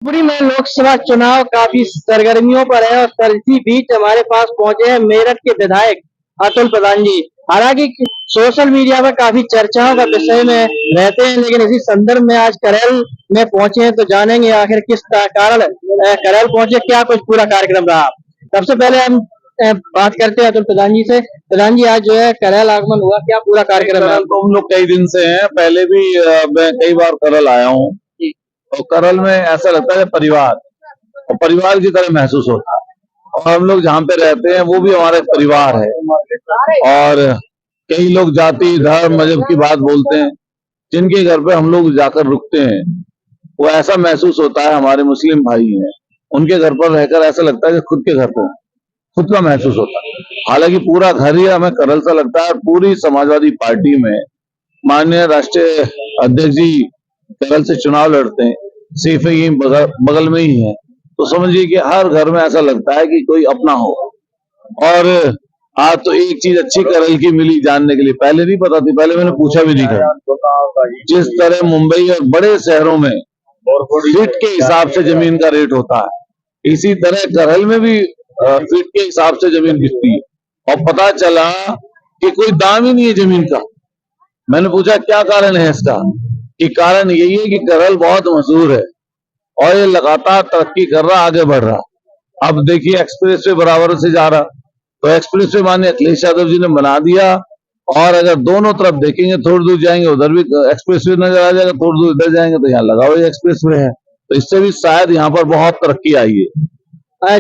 मैनपुरी में लोकसभा चुनाव काफी सरगर्मियों पर है और इसी बीच हमारे पास पहुंचे हैं मेरठ के विधायक अतुल प्रधान जी। हालांकि सोशल मीडिया पर काफी चर्चाओं का विषय में रहते हैं, लेकिन इसी संदर्भ में आज करेल में पहुंचे हैं, तो जानेंगे आखिर किस कारण करेल पहुंचे, क्या कुछ पूरा कार्यक्रम रहा। सबसे पहले हम बात करते हैं अतुल प्रधान जी से। प्रधान जी, आज जो है करेल आगमन हुआ, क्या पूरा कार्यक्रम है? तो हम लोग कई दिन से हैं, पहले भी मैं कई बार करल आया हूँ। तो करल में ऐसा लगता है परिवार और परिवार की तरह महसूस होता है, और हम लोग जहाँ पे रहते हैं वो भी हमारा एक परिवार है। और कई लोग जाति धर्म मजहब की बात बोलते हैं, जिनके घर पे हम लोग जाकर रुकते हैं वो ऐसा महसूस होता है हमारे मुस्लिम भाई हैं, उनके घर पर रहकर ऐसा लगता है कि खुद के घर पर खुद का महसूस होता है। हालांकि पूरा घर ही हमें करल सा लगता है। और पूरी समाजवादी पार्टी में माननीय राष्ट्रीय अध्यक्ष जी करल से चुनाव लड़ते हैं, सीफे ही बगल में ही है, तो समझिए कि हर घर में ऐसा लगता है कि कोई अपना हो। और आज तो एक चीज अच्छी करल की मिली जानने के लिए, पहले नहीं पता थी, पहले मैंने पूछा भी नहीं था। जिस तरह मुंबई और बड़े शहरों में फीट के हिसाब से जमीन का रेट होता है, इसी तरह करल में भी फीट के हिसाब से जमीन बिकती है। और पता चला कि कोई दाम ही नहीं है जमीन का। मैंने पूछा क्या कारण है इसका, कि कारण यही है कि करल बहुत मशहूर है और ये लगातार तरक्की कर रहा, आगे बढ़ रहा। अब देखिए एक्सप्रेस वे बराबर से जा रहा, तो एक्सप्रेस वे माननीय अखिलेश यादव जी ने बना दिया। और अगर दोनों तरफ देखेंगे, थोड़ी दूर जाएंगे उधर भी एक्सप्रेस वे नजर आ जाएगा, थोड़ी दूर इधर जाएंगे तो यहाँ लगा हुआ एक्सप्रेस वे है। तो इससे भी शायद यहाँ पर बहुत तरक्की आई है।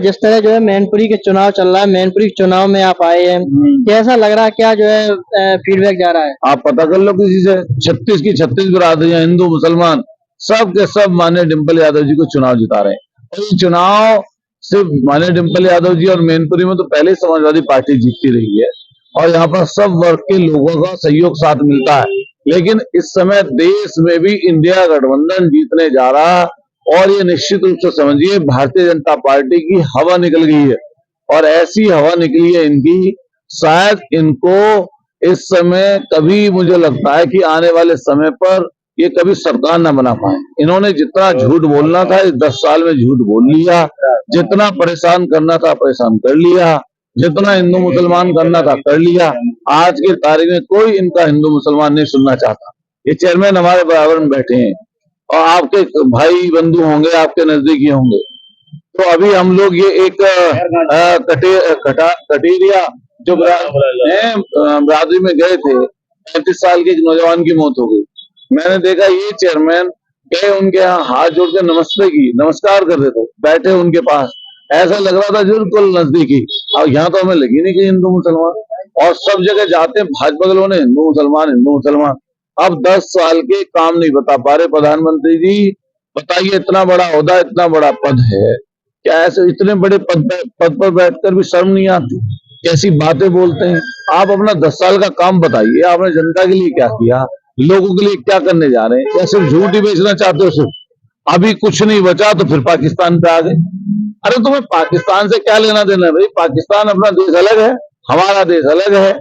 जिस तरह जो है मैनपुरी के चुनाव चल रहा है, मैनपुरी के चुनाव में आप आए हैं, कैसा लग रहा है, क्या जो है फीडबैक जा रहा है? आप पता कर लो किसी से। 36 की 36 बिरादरियां, हिंदू मुसलमान सब के सब माननीय डिम्पल यादव जी को चुनाव जिता रहे हैं। और ये चुनाव सिर्फ माननीय डिम्पल यादव जी और मैनपुरी में तो पहले समाजवादी पार्टी जीतती रही है, और यहाँ पर सब वर्ग के लोगों का सहयोग साथ मिलता है। लेकिन इस समय देश में भी इंडिया गठबंधन जीतने जा रहा, और ये निश्चित रूप से समझिए भारतीय जनता पार्टी की हवा निकल गई है। और ऐसी हवा निकली है इनकी, शायद इनको इस समय कभी मुझे लगता है कि आने वाले समय पर ये कभी सरकार ना बना पाए। इन्होंने जितना झूठ बोलना था इस 10 साल में झूठ बोल लिया, जितना परेशान करना था परेशान कर लिया, जितना हिंदू मुसलमान करना था कर लिया। आज की तारीख में कोई इनका हिंदू मुसलमान नहीं सुनना चाहता। ये चेयरमैन हमारे बराबर में बैठे हैं और आपके भाई बंधु होंगे, आपके नजदीकी होंगे। तो अभी हम लोग ये एक कटेरिया जो बरादरी में गए थे, 35 साल के एक नौजवान की मौत हो गई। मैंने देखा ये चेयरमैन गए उनके यहाँ हाथ जोड़ के नमस्कार कर रहे थे, बैठे उनके पास, ऐसा लग रहा था बिल्कुल नजदीकी। और यहाँ तो हमें लगी नहीं कि हिंदू मुसलमान, और सब जगह जाते हैं भाजपा के लोगों ने हिंदू मुसलमान। अब 10 साल के काम नहीं बता पा रहे प्रधानमंत्री जी। बताइए, इतना बड़ा ओहदा, इतना बड़ा पद है, क्या ऐसे इतने बड़े पद पर बैठकर भी शर्म नहीं आती? कैसी बातें बोलते हैं आप? अपना 10 साल का काम बताइए, आपने जनता के लिए क्या किया, लोगों के लिए क्या करने जा रहे हैं? क्या सिर्फ झूठ ही बेचना चाहते हो? सिर्फ अभी कुछ नहीं बचा तो फिर पाकिस्तान पे आ गए। अरे तुम्हें पाकिस्तान से क्या लेना देना है भाई? पाकिस्तान अपना देश अलग है, हमारा देश अलग है।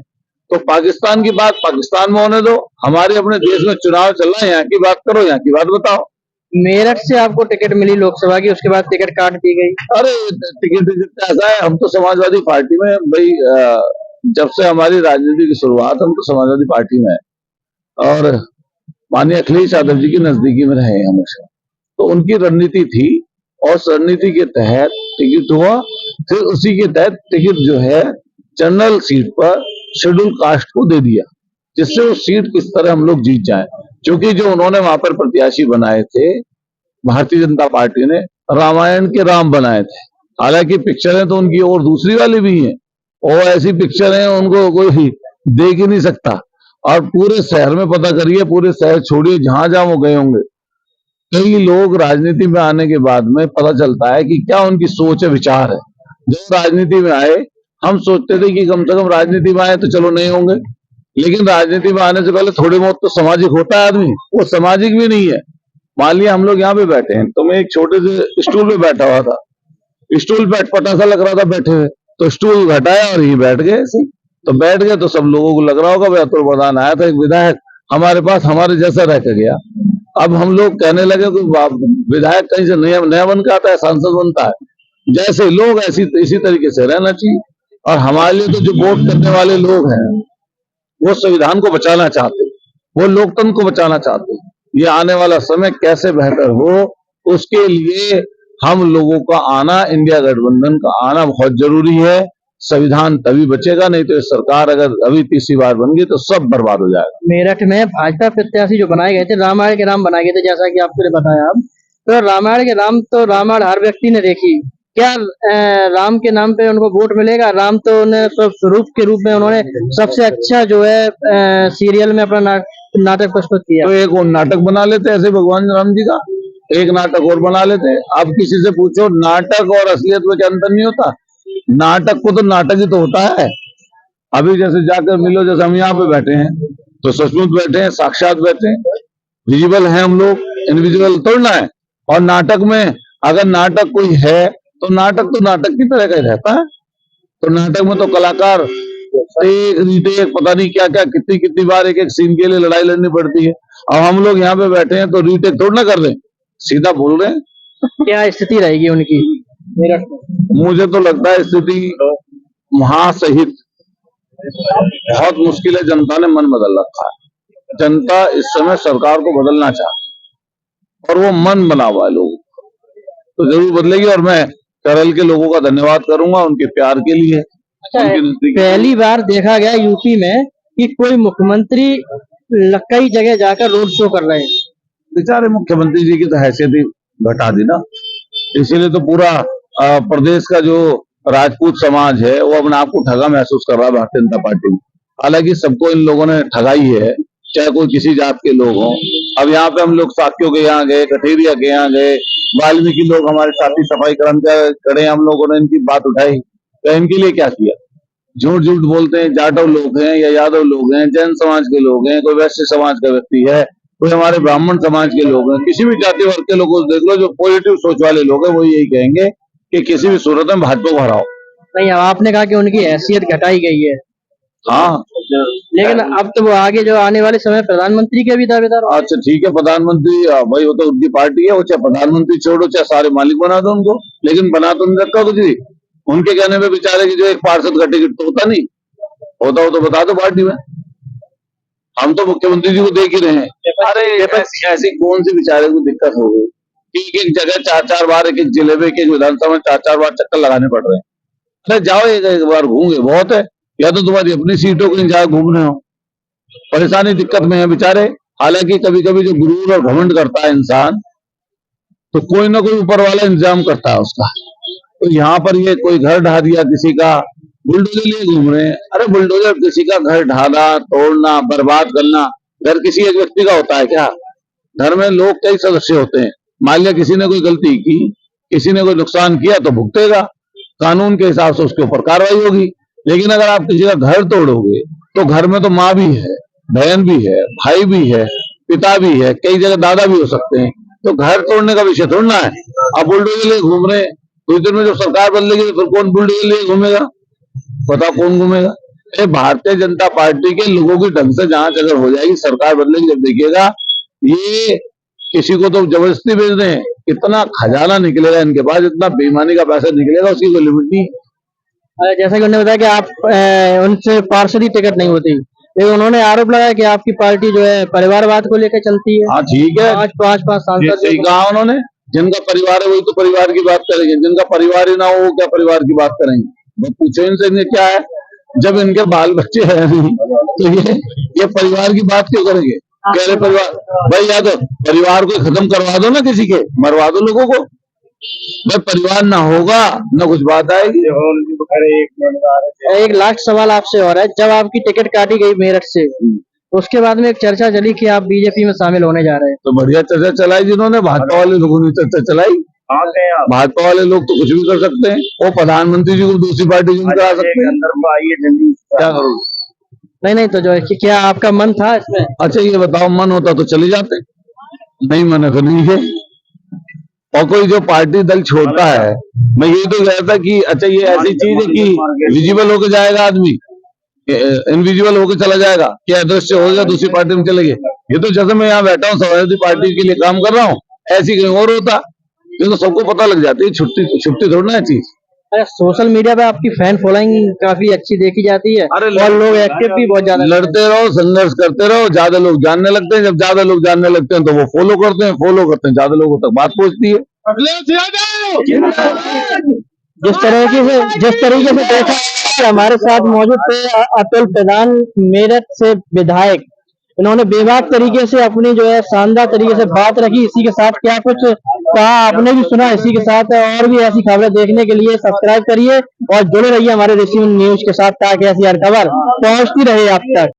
तो पाकिस्तान की बात पाकिस्तान में होने दो, हमारे अपने देश में चुनाव चल रहा है, यहाँ की बात करो, यहाँ की बात बताओ। मेरठ से आपको टिकट मिली लोकसभा की, उसके बाद टिकट काट दी गई। अरे टिकट ऐसा है, हम तो समाजवादी पार्टी में भाई, जब से हमारी राजनीति की शुरुआत हम तो समाजवादी पार्टी में है, और माननीय अखिलेश यादव जी की नजदीकी में रहे हमेशा। तो उनकी रणनीति थी, और उस रणनीति के तहत टिकट हुआ। फिर उसी के तहत टिकट जो है जनरल सीट पर शेड्यूल कास्ट को दे दिया, जिससे वो सीट किस तरह हम लोग जीत जाए। क्योंकि जो उन्होंने वहां पर प्रत्याशी बनाए थे भारतीय जनता पार्टी ने, रामायण के राम बनाए थे। हालांकि पिक्चरें तो उनकी और दूसरी वाली भी हैं, और ऐसी पिक्चरें उनको कोई देख ही नहीं सकता। और पूरे शहर में पता करिए, पूरे शहर छोड़िए, जहां जहां वो गए होंगे, कई लोग राजनीति में आने के बाद में पता चलता है कि क्या उनकी सोच है, विचार है। जब राजनीति में आए, हम सोचते थे कि कम से कम राजनीति में आए तो चलो नहीं होंगे, लेकिन राजनीति में आने से पहले थोड़ी बहुत तो सामाजिक होता है आदमी, वो सामाजिक भी नहीं है। मान लिया हम लोग यहाँ पे बैठे हैं, तो मैं एक छोटे से स्टूल पे बैठा हुआ था, स्टूल पे अटपटा सा लग रहा था बैठे हुए, तो स्टूल घटाया और यही बैठ गए ऐसे। तो बैठ गए तो सब लोगों को लग रहा होगा भाई अतुल प्रधान आया था, एक विधायक हमारे पास हमारे जैसा रह के गया। अब हम लोग कहने लगे कि विधायक कहीं से नया नया बन के आता है, सांसद बनता है। जैसे लोग ऐसी इसी तरीके से रहना चाहिए। और हमारे लिए तो जो वोट करने वाले लोग हैं वो संविधान को बचाना चाहते हैं, वो लोकतंत्र को बचाना चाहते हैं। ये आने वाला समय कैसे बेहतर हो, उसके लिए हम लोगों का आना, इंडिया गठबंधन का आना बहुत जरूरी है। संविधान तभी बचेगा, नहीं तो ये सरकार अगर अभी तीसरी बार बन गई तो सब बर्बाद हो जाएगा। मेरठ में भाजपा प्रत्याशी जो बनाए गए थे, रामायण के राम बनाए गए थे, जैसा कि आपको बताया अब, तो रामायण के राम तो रामायण हर व्यक्ति ने देखी। क्या राम के नाम पे उनको वोट मिलेगा? राम तो उन्हें स्वरूप के रूप में उन्होंने सबसे अच्छा जो है सीरियल में अपना नाटक प्रस्तुत किया। तो एक और नाटक बना लेते ऐसे भगवान राम जी का, एक नाटक और बना लेते। अब किसी से पूछो नाटक और असलियत में क्या अंतर नहीं होता। नाटक को तो नाटक ही तो होता है। अभी जैसे जाकर मिलो, जैसे हम यहाँ पे बैठे हैं तो सचमुच बैठे हैं, साक्षात बैठे हैं, विजिबल हैं हम लोग, इनविजिबल थोड़ा ना है। और नाटक में अगर नाटक कोई है तो नाटक की तरह का ही रहता है। तो नाटक में तो कलाकार एक रीटेक पता नहीं क्या क्या कितनी कितनी बार एक एक सीन के लिए लड़ाई लड़नी पड़ती है। अब हम लोग यहाँ पे बैठे हैं तो रीटेक थोड़ा ना कर रहे हैं, सीधा बोल रहे हैं। क्या स्थिति रहेगी उनकी मेरठ में? मुझे तो लगता है स्थिति महासहित बहुत मुश्किल है। जनता ने मन बदल रखा है। जनता इस समय सरकार को बदलना चाहती और वो मन बना हुआ है लोगों का, तो जरूर बदलेगी। और मैं केरल के लोगों का धन्यवाद करूंगा उनके प्यार के लिए। अच्छा, पहली बार देखा गया यूपी में कि कोई मुख्यमंत्री कई जगह जाकर रोड शो कर रहे हैं। बेचारे मुख्यमंत्री जी की तो हैसियत ही घटा दी ना, इसीलिए तो पूरा प्रदेश का जो राजपूत समाज है वो अपने आप को ठगा महसूस कर रहा है भारतीय जनता पार्टी में। हालांकि सबको इन लोगों ने ठगाई है, चाहे कोई किसी जात के लोग हों। अब यहाँ पे हम लोग साथियों के यहाँ गए, कठेरिया के यहाँ गए, वाल्मीकि लोग हमारे साथी सफाई कर्मचारी खड़े, हम लोगों ने इनकी बात उठाई तो इनके लिए क्या किया। झूठ झूठ बोलते हैं, जाटव लोग हैं या यादव लोग हैं, जैन समाज के लोग हैं, कोई वैश्य समाज का व्यक्ति है, कोई हमारे ब्राह्मण समाज के लोग हैं, किसी भी जाति वर्ग के लोगों को देख लो, जो पॉजिटिव सोच वाले लोग हैं वो यही कहेंगे कि किसी भी सूरत में भाजपा को हराओ। नहीं, आपने कहा कि उनकी हैसियत घटाई गई है। हाँ, लेकिन अब तो वो आगे जो आने वाले समय प्रधानमंत्री के भी दावेदार हो। अच्छा ठीक है, प्रधानमंत्री भाई वो तो उनकी पार्टी है, वो चाहे प्रधानमंत्री छोड़ो चाहे सारे मालिक बना दो उनको, लेकिन बना तो नहीं रखा कुछ भी। उनके कहने में बेचारे की जो एक पार्षद का टिकट तो होता नहीं, होता हो तो बता दो पार्टी में। हम तो मुख्यमंत्री जी को देख ही रहे हैं। अरे ऐसी कौन सी बेचारे को दिक्कत हो गई कि एक एक जगह चार चार बार, एक एक जिले में, एक एक विधानसभा में चार चार बार चक्कर लगाने पड़ रहे हैं। अरे जाओ एक बार घूम गए बहुत है, या तो तुम्हारी अपनी सीटों को जहाँ घूमने हो। परेशानी दिक्कत में है बेचारे। हालांकि कभी कभी जो गुरूर और घमंड करता है इंसान, तो कोई ना कोई ऊपर वाला इंतजाम करता है उसका। तो यहाँ पर ये कोई घर ढा दिया किसी का, बुलडोजर लिए घूम रहे हैं। अरे बुलडोजर किसी का घर ढाना, तोड़ना, बर्बाद करना घर किसी एक व्यक्ति का होता है क्या? घर में लोग कई सदस्य होते हैं। मान लिया किसी ने कोई गलती की, किसी ने कोई नुकसान किया तो भुगतेगा, कानून के हिसाब से उसके ऊपर कार्रवाई होगी। लेकिन अगर आप किसी का घर तोड़ोगे तो घर में तो माँ भी है, बहन भी है, भाई भी है, पिता भी है, कई जगह दादा भी हो सकते हैं। तो घर तोड़ने का विषय थोड़ा है। आप बुलडोजर लिए घूम रहे हैं, कुछ दिन में जब सरकार बदलेगी तो फिर कौन बुलडोजर लिए घूमेगा? बताओ कौन घूमेगा? भारतीय जनता पार्टी के लोगों की ढंग से जांच अगर हो जाएगी, सरकार बदलेगी, जब देखिएगा ये किसी को तो जबरदस्ती भेज रहे हैं, इतना खजाना निकलेगा इनके पास, इतना बेईमानी का पैसा निकलेगा, उसकी कोई लिमिट नहीं। जैसा कि उन्होंने बताया कि आप उनसे पार्षदी टिकट नहीं होती, लेकिन उन्होंने आरोप लगाया कि आपकी पार्टी जो है परिवारवाद को लेकर चलती है। हाँ ठीक है, पांच सांसद सही कहा उन्होंने। जिनका परिवार है वही तो परिवार की बात करेंगे, जिनका परिवार ही ना हो वो क्या परिवार की बात करेंगे? वो पूछो इनसे, इनके क्या है? जब इनके बाल बच्चे हैं नहीं तो ये परिवार की बात क्यों करेंगे? कह रहे परिवार, भाई या तो परिवार को खत्म करवा दो ना, किसी के मरवा दो लोगों को। भाई परिवार ना होगा ना कुछ बात आएगी। एक लास्ट सवाल आपसे और है, जब आपकी टिकट काटी गई मेरठ से, उसके बाद में एक चर्चा चली कि आप बीजेपी में शामिल होने जा रहे हैं। तो बढ़िया चर्चा चलाई जिन्होंने, भाजपा वाले लोगों ने चर्चा चलाई। भाजपा वाले लोग तो कुछ भी कर सकते हैं, वो प्रधानमंत्री जी को दूसरी पार्टी ज्वाइन करा सकते हैं। क्या करोगे? नहीं तो जो है कि क्या आपका मन था इसमें? अच्छा ये बताओ, मन होता तो चले जाते, नहीं मन है तो नहीं है। और कोई जो पार्टी दल छोड़ता है, मैं यही तो कहता कि अच्छा ये ऐसी चीज है कि विजिबल होकर जाएगा आदमी, इनविजिबल होकर चला जाएगा, क्या अदृश्य हो गया दूसरी पार्टी में चले गए। ये तो जैसे मैं यहाँ बैठा हूँ समाजवादी पार्टी के लिए काम कर रहा हूँ, ऐसी कहीं और होता। ये तो सबको पता लग जाती है, छुट्टी छुट्टी थोड़ी ना है चीज। अरे सोशल मीडिया पे आपकी फैन फॉलोइंग काफी अच्छी देखी जाती है अरे और लोग एक्टिव भी बहुत ज्यादा लड़ते रहो, संघर्ष करते रहो, ज्यादा लोग जानने लगते हैं। जब ज्यादा लोग जानने लगते हैं तो वो फॉलो करते हैं, ज्यादा लोगों तक बात पहुंचती है। जिस तरीके से देखा कि हमारे साथ मौजूद थे अतुल प्रधान, मेरठ से विधायक। इन्होंने बेबाक तरीके से अपनी जो है शानदार तरीके से बात रखी। इसी के साथ क्या कुछ कहा आपने भी सुना। इसी के साथ और भी ऐसी खबरें देखने के लिए सब्सक्राइब करिए और जुड़े रहिए हमारे ऋषि न्यूज के साथ, ताकि ऐसी हर खबर पहुंचती रहे आप तक।